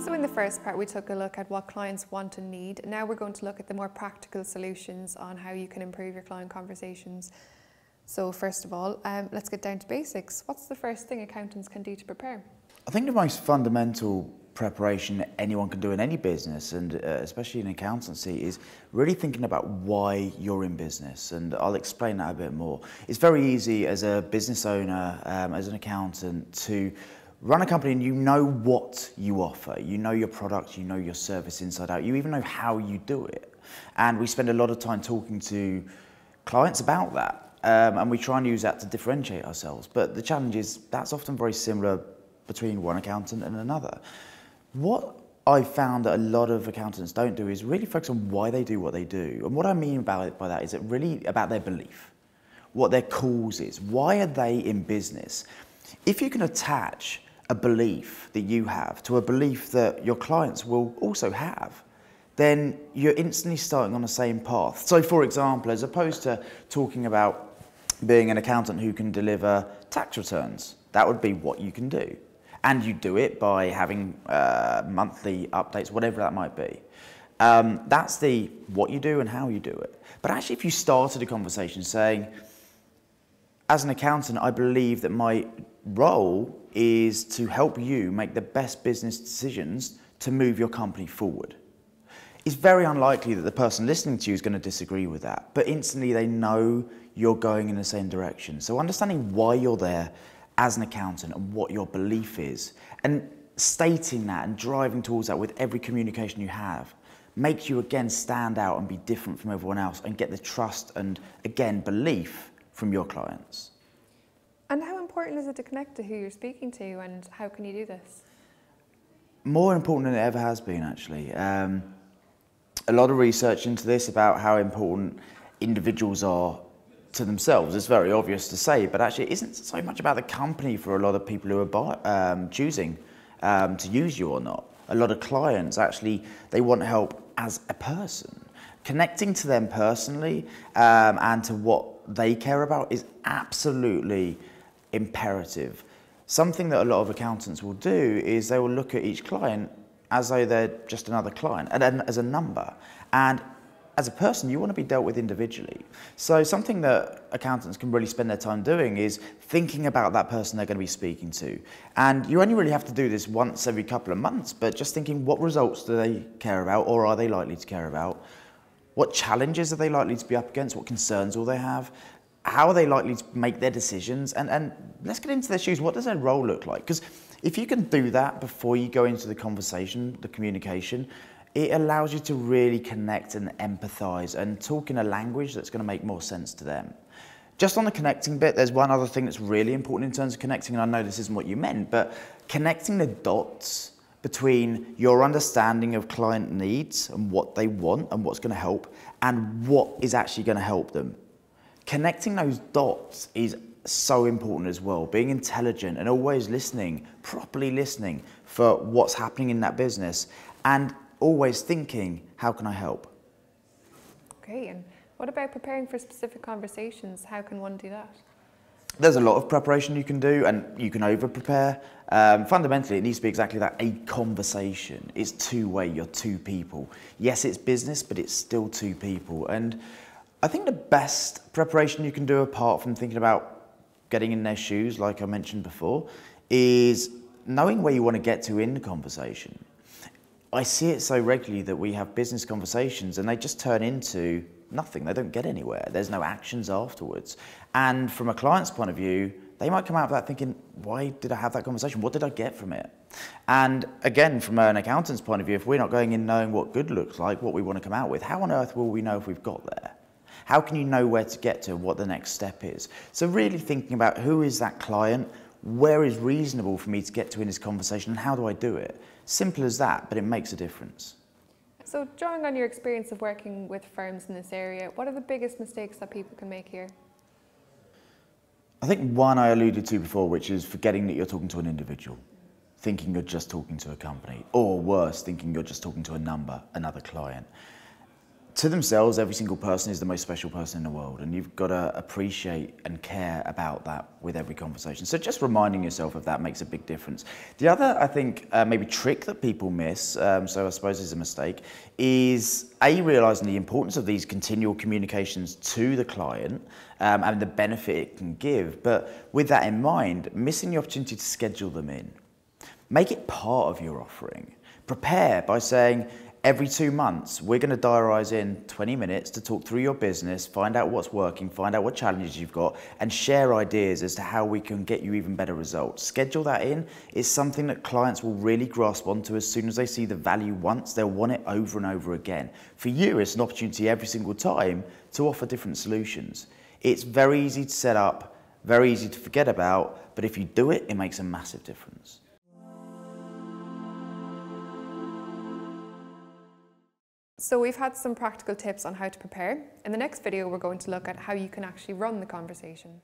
So in the first part, we took a look at what clients want and need. Now we're going to look at the more practical solutions on how you can improve your client conversations. So first of all, let's get down to basics. What's the first thing accountants can do to prepare? I think the most fundamental preparation anyone can do in any business, and especially in accountancy, is really thinking about why you're in business. And I'll explain that a bit more. It's very easy as a business owner, as an accountant, to run a company and you know what you offer. You know your product, you know your service inside out. You even know how you do it. And we spend a lot of time talking to clients about that. And we try and use that to differentiate ourselves. But the challenge is that's often very similar between one accountant and another. What I found that a lot of accountants don't do is really focus on why they do what they do. And what I mean by that is it really about their belief, what their cause is. Why are they in business? If you can attach a belief that you have to a belief that your clients will also have, then you're instantly starting on the same path. So for example, as opposed to talking about being an accountant who can deliver tax returns, that would be what you can do. And you do it by having monthly updates, whatever that might be. That's the what you do and how you do it. But actually, if you started a conversation saying, as an accountant, I believe that my role is to help you make the best business decisions to move your company forward. It's very unlikely that the person listening to you is going to disagree with that, but instantly they know you're going in the same direction. So understanding why you're there as an accountant and what your belief is, and stating that and driving towards that with every communication you have, makes you again stand out and be different from everyone else and get the trust and again belief from your clients. And how important is it to connect to who you're speaking to, and how can you do this? More important than it ever has been, actually. A lot of research into this about how important individuals are to themselves. It's very obvious to say, but actually it isn't so much about the company for a lot of people who are choosing to use you or not. A lot of clients actually, they want help as a person. Connecting to them personally and to what they care about is absolutely imperative. Something that a lot of accountants will do is they will look at each client as though they're just another client and as a number. And as a person, you want to be dealt with individually. So something that accountants can really spend their time doing is thinking about that person they're going to be speaking to. And you only really have to do this once every couple of months, but just thinking, what results do they care about, or are they likely to care about? What challenges are they likely to be up against? What concerns will they have? How are they likely to make their decisions? And let's get into their shoes. What does their role look like? Because if you can do that before you go into the conversation, the communication, it allows you to really connect and empathize and talk in a language that's going to make more sense to them. Just on the connecting bit, there's one other thing that's really important in terms of connecting, and I know this isn't what you meant, but connecting the dots between your understanding of client needs and what they want and what's going to help and what is actually going to help them. Connecting those dots is so important as well. Being intelligent and always listening, properly listening for what's happening in that business, and always thinking, how can I help? Okay, and what about preparing for specific conversations? How can one do that? There's a lot of preparation you can do, and you can over-prepare. Fundamentally, it needs to be exactly that, a conversation. It's two-way, you're two people. Yes, it's business, but it's still two people. And I think the best preparation you can do, apart from thinking about getting in their shoes, like I mentioned before, is knowing where you want to get to in the conversation. I see it so regularly that we have business conversations and they just turn into nothing. They don't get anywhere. There's no actions afterwards. And from a client's point of view, they might come out of that thinking, why did I have that conversation? What did I get from it? And again, from an accountant's point of view, if we're not going in knowing what good looks like, what we want to come out with, how on earth will we know if we've got there? How can you know where to get to, what the next step is? So really thinking about who is that client, where is reasonable for me to get to in this conversation, and how do I do it? Simple as that, but it makes a difference. So drawing on your experience of working with firms in this area, what are the biggest mistakes that people can make here? I think one I alluded to before, which is forgetting that you're talking to an individual, thinking you're just talking to a company, or worse, thinking you're just talking to a number, another client. to themselves, every single person is the most special person in the world, and you've got to appreciate and care about that with every conversation. So just reminding yourself of that makes a big difference. The other, I think, maybe trick that people miss, so I suppose is a mistake, is realising the importance of these continual communications to the client and the benefit it can give. But with that in mind, missing the opportunity to schedule them in. Make it part of your offering. Prepare by saying, every 2 months, we're going to diarise in 20 minutes to talk through your business, find out what's working, find out what challenges you've got, and share ideas as to how we can get you even better results. Schedule that in. It's something that clients will really grasp onto as soon as they see the value once. They'll want it over and over again. For you, it's an opportunity every single time to offer different solutions. It's very easy to set up, very easy to forget about, but if you do it, it makes a massive difference. So we've had some practical tips on how to prepare. In the next video, we're going to look at how you can actually run the conversation.